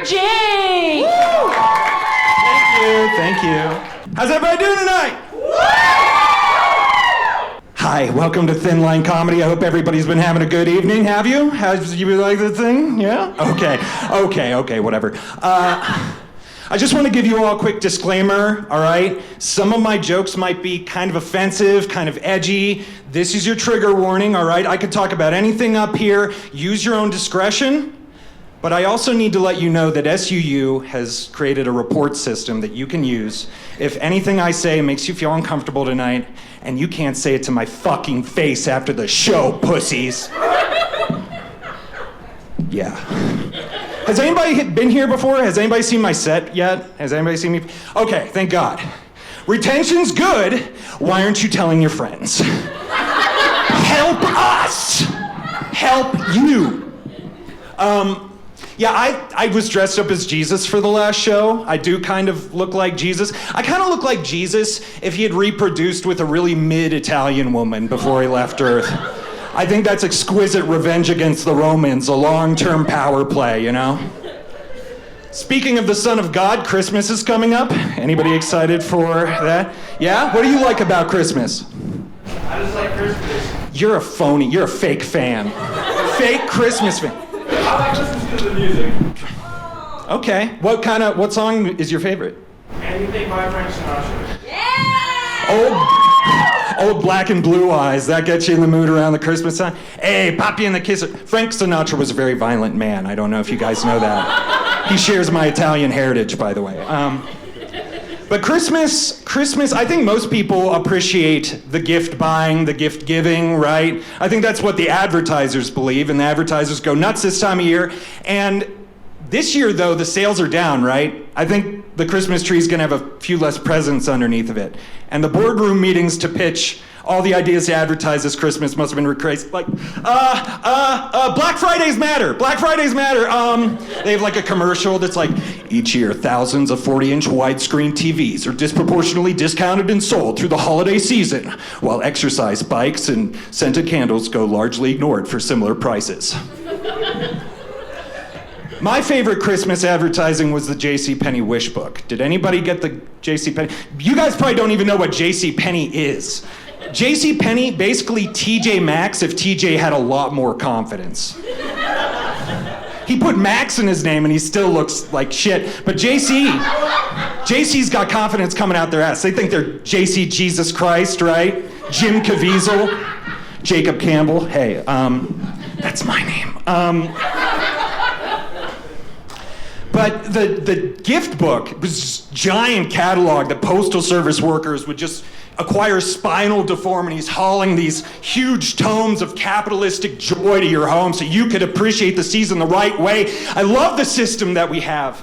Edgy! Woo! Thank you. How's everybody doing tonight? Hi, welcome to Thin Line Comedy. I hope everybody's been having a good evening. Have you? How's you like the thing? Yeah? Okay, whatever. I just want to give you all a quick disclaimer, all right? Some of my jokes might be kind of offensive, kind of edgy. This is your trigger warning, all right? I could talk about anything up here. Use your own discretion. But I also need to let you know that SUU has created a report system that you can use if anything I say makes you feel uncomfortable tonight, and you can't say it to my fucking face after the show, pussies. Yeah. Has anybody been here before? Has anybody seen my set yet? Has anybody seen me? Okay, thank God. Retention's good. Why aren't you telling your friends? Help us! Help you. Yeah, I was dressed up as Jesus for the last show. I do kind of look like Jesus. I kind of look like Jesus if he had reproduced with a really mid-Italian woman before he left Earth. I think that's exquisite revenge against the Romans, a long-term power play, you know? Speaking of the Son of God, Christmas is coming up. Anybody excited for that? Yeah? What do you like about Christmas? I just like Christmas. You're a phony. You're a fake fan. Fake Christmas fan. I like listening to the music. Okay. What song is your favorite? Anything by Frank Sinatra. Old Black and Blue Eyes. That gets you in the mood around the Christmas time. Hey, Poppy and the Kisser. Frank Sinatra was a very violent man. I don't know if you guys know that. He shares my Italian heritage, by the way. But Christmas, I think most people appreciate the gift buying, the gift giving, right? I think that's what the advertisers believe, and the advertisers go nuts this time of year. And this year, though, the sales are down, right? I think the Christmas tree is gonna have a few less presents underneath of it. And the boardroom meetings to pitch all the ideas to advertise this Christmas must have been crazy. Like, Black Fridays matter. Black Fridays matter. They have like a commercial that's like, each year thousands of 40-inch widescreen TVs are disproportionately discounted and sold through the holiday season, while exercise bikes and scented candles go largely ignored for similar prices. My favorite Christmas advertising was the JC Penney Wish Book. Did anybody get the JC Penney? You guys probably don't even know what JC Penney is. JC Penney, basically TJ Maxx if TJ had a lot more confidence. He put Max in his name and he still looks like shit. But JC's got confidence coming out their ass. They think they're JC Jesus Christ, right? Jim Caviezel, Jacob Campbell. Hey, that's my name. But the gift book was this giant catalog that postal service workers would just acquire spinal deformities, hauling these huge tomes of capitalistic joy to your home so you could appreciate the season the right way. I love the system that we have.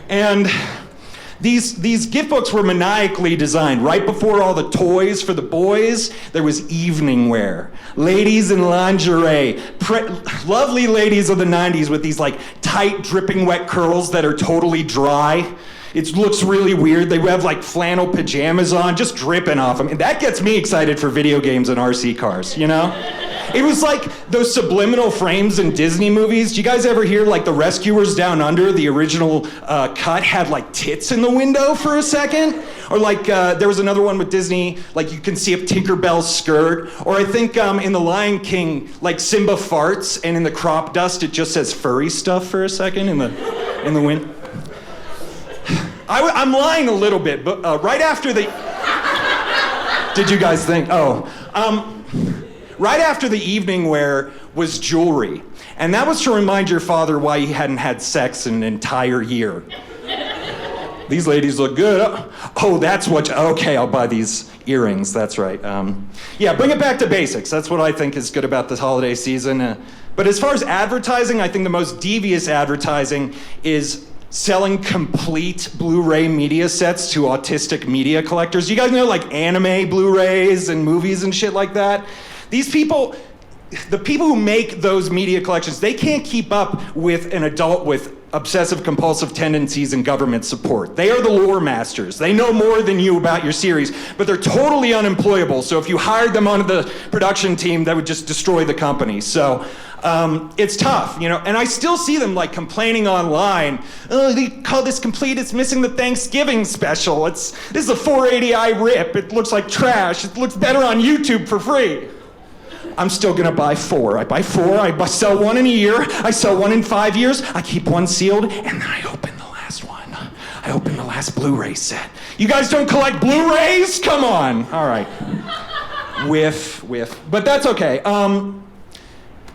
And these gift books were maniacally designed. Right before all the toys for the boys, there was evening wear. Ladies in lingerie. Lovely ladies of the 90s with these like tight, dripping wet curls that are totally dry. It looks really weird. They have like flannel pajamas on, just dripping off them. And that gets me excited for video games and RC cars, you know? It was like those subliminal frames in Disney movies. Do you guys ever hear like the Rescuers Down Under, the original cut had like tits in the window for a second? Or like there was another one with Disney, like you can see up Tinkerbell's skirt. Or I think in The Lion King, like Simba farts and in the crop dust it just says furry stuff for a second in the wind. I'm lying a little bit, but right after the... Did you guys think? Right after the evening wear was jewelry. And that was to remind your father why he hadn't had sex in an entire year. These ladies look good. Oh, that's what... Okay, I'll buy these earrings. That's right. Yeah, bring it back to basics. That's what I think is good about this holiday season. But as far as advertising, I think the most devious advertising is selling complete Blu-ray media sets to autistic media collectors. You guys know like anime Blu-rays and movies and shit like that? These people, the people who make those media collections, they can't keep up with an adult with obsessive compulsive tendencies and government support. They are the lore masters. They know more than you about your series, but they're totally unemployable. So if you hired them onto the production team, that would just destroy the company. So it's tough, you know, and I still see them like complaining online. Oh, they call this complete, it's missing the Thanksgiving special. This is a 480i rip. It looks like trash. It looks better on YouTube for free. I'm still gonna buy 4. I buy 4, I sell 1 in a year, I sell 1 in 5 years, I keep 1 sealed, and then I open the last one. I open the last Blu-ray set. You guys don't collect Blu-rays? Come on. All right. Whiff. But that's okay.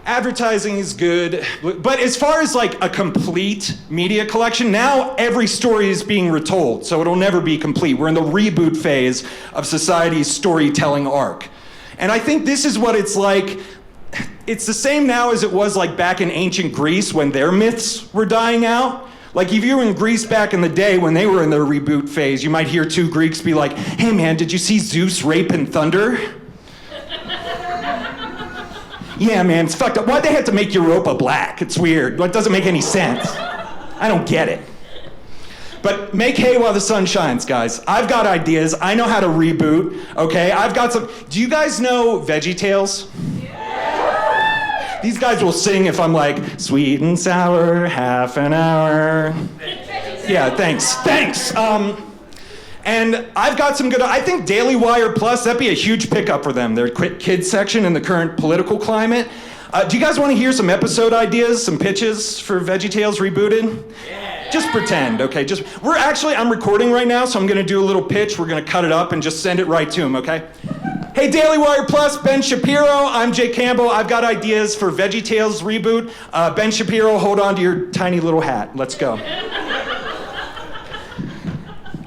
Advertising is good, but as far as like a complete media collection, now every story is being retold, so it'll never be complete. We're in the reboot phase of society's storytelling arc. And I think this is what it's like. It's the same now as it was like back in ancient Greece when their myths were dying out. Like if you were in Greece back in the day when they were in their reboot phase, you might hear 2 Greeks be like, hey man, did you see Zeus raping thunder? Yeah man, it's fucked up. Why'd they have to make Europa black? It's weird. It doesn't make any sense. I don't get it. But make hay while the sun shines, guys. I've got ideas. I know how to reboot, okay? I've got some... Do you guys know Veggie Tales? Yeah. These guys will sing if I'm like, sweet and sour, half an hour. Yeah, thanks. And I've got some good... I think Daily Wire Plus, that'd be a huge pickup for them. Their kids section in the current political climate. Do you guys want to hear some episode ideas, some pitches for Veggie Tales rebooted? Yeah. Just pretend, okay? I'm recording right now, so I'm gonna do a little pitch. We're gonna cut it up and just send it right to him, okay? Hey, Daily Wire Plus, Ben Shapiro. I'm Jake Campbell. I've got ideas for Veggie Tales reboot. Ben Shapiro, hold on to your tiny little hat. Let's go.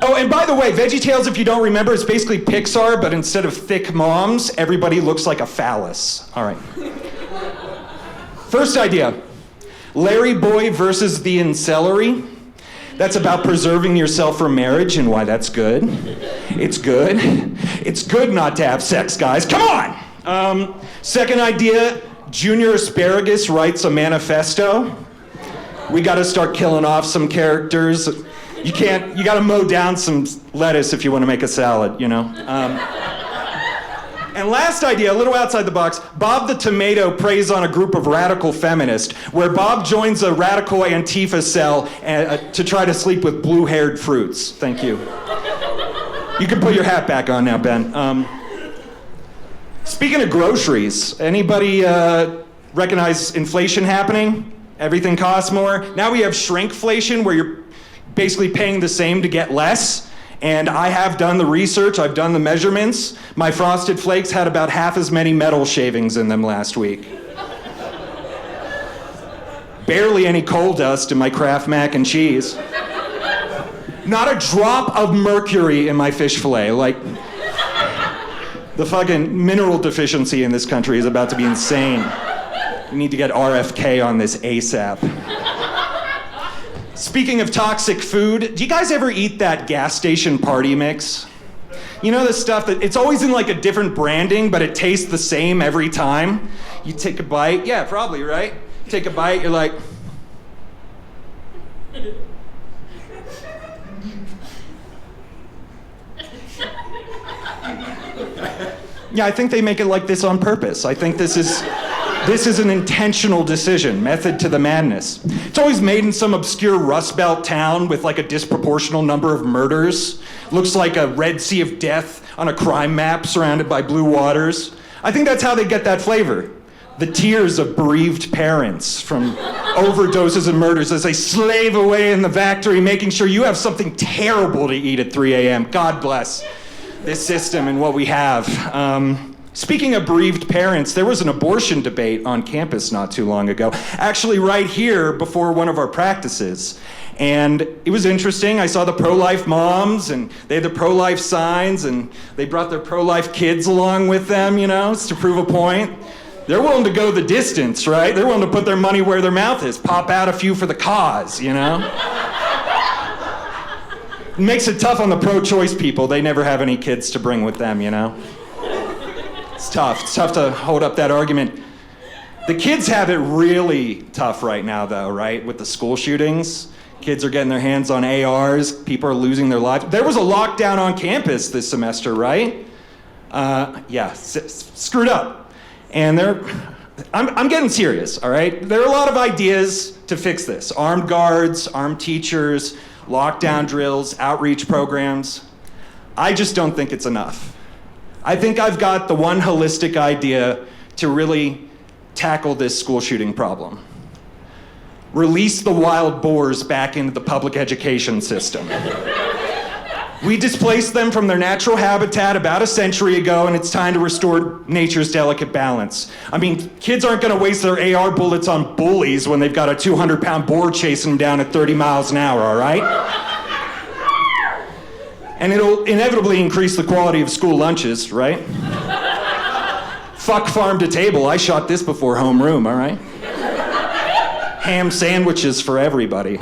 Oh, and by the way, Veggie Tales, if you don't remember, is basically Pixar, but instead of thick moms, everybody looks like a phallus. All right. First idea, Larry Boy versus the Incelery. That's about preserving yourself for marriage and why that's good. It's good. It's good not to have sex, guys. Come on! Second idea, Junior Asparagus writes a manifesto. We gotta start killing off some characters. You gotta mow down some lettuce if you wanna make a salad, you know? And last idea, a little outside the box, Bob the Tomato preys on a group of radical feminists, where Bob joins a radical Antifa cell to try to sleep with blue-haired fruits. Thank you. You can put your hat back on now, Ben. Speaking of groceries, anybody recognize inflation happening? Everything costs more. Now we have shrinkflation, where you're basically paying the same to get less. And I have done the research, I've done the measurements. My Frosted Flakes had about half as many metal shavings in them last week. Barely any coal dust in my Kraft mac and cheese. Not a drop of mercury in my fish fillet. Like, the fucking mineral deficiency in this country is about to be insane. We need to get RFK on this ASAP. Speaking of toxic food, do you guys ever eat that gas station party mix? You know the stuff that, it's always in like a different branding, but it tastes the same every time? You take a bite, yeah, probably, right? You take a bite, you're like... Yeah, I think they make it like this on purpose. I think this is an intentional decision, method to the madness. It's always made in some obscure Rust Belt town with like a disproportional number of murders. Looks like a Red Sea of Death on a crime map surrounded by blue waters. I think that's how they get that flavor. The tears of bereaved parents from overdoses and murders as they slave away in the factory, making sure you have something terrible to eat at 3 a.m. God bless this system and what we have. Speaking of bereaved parents, there was an abortion debate on campus not too long ago, actually right here before one of our practices. And it was interesting. I saw the pro-life moms, and they had the pro-life signs, and they brought their pro-life kids along with them, you know, to prove a point. They're willing to go the distance, right? They're willing to put their money where their mouth is, pop out a few for the cause, you know? It makes it tough on the pro-choice people. They never have any kids to bring with them, you know? It's tough to hold up that argument. The kids have it really tough right now, though, right? With the school shootings. Kids are getting their hands on ARs. People are losing their lives. There was a lockdown on campus this semester, right? Screwed up. And I'm getting serious, all right? There are a lot of ideas to fix this. Armed guards, armed teachers, lockdown drills, outreach programs. I just don't think it's enough. I think I've got the one holistic idea to really tackle this school shooting problem. Release the wild boars back into the public education system. We displaced them from their natural habitat about a century ago, and it's time to restore nature's delicate balance. I mean, kids aren't gonna waste their AR bullets on bullies when they've got a 200-pound boar chasing them down at 30 miles an hour, all right? And it'll inevitably increase the quality of school lunches, right? Fuck farm to table, I shot this before homeroom, all right? Ham sandwiches for everybody.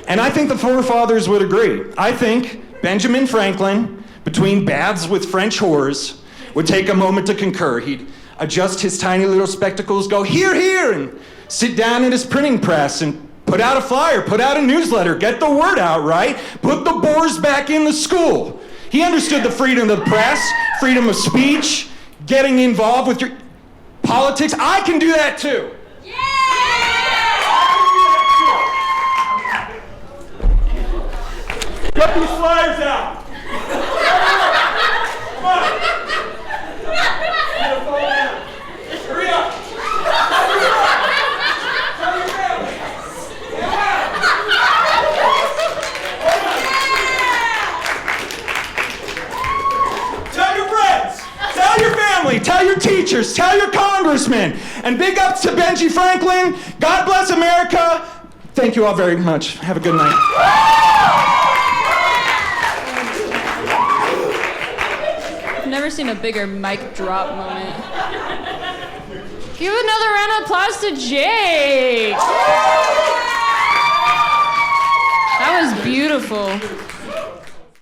And I think the forefathers would agree. I think Benjamin Franklin, between baths with French whores, would take a moment to concur. He'd adjust his tiny little spectacles, go, here, here, and sit down at his printing press and put out a flyer, put out a newsletter, get the word out, right? Put the boars back in the school. He understood the freedom of the press, freedom of speech, getting involved with your politics. I can do that too. Get these flyers out! Come on! Hurry up! Tell your family! Tell your friends! Tell your family! Tell your teachers! Tell your congressmen! And big ups to Benji Franklin! God bless America! Thank you all very much. Have a good night. Never seen a bigger mic drop moment. Give another round of applause to Jake. That was beautiful.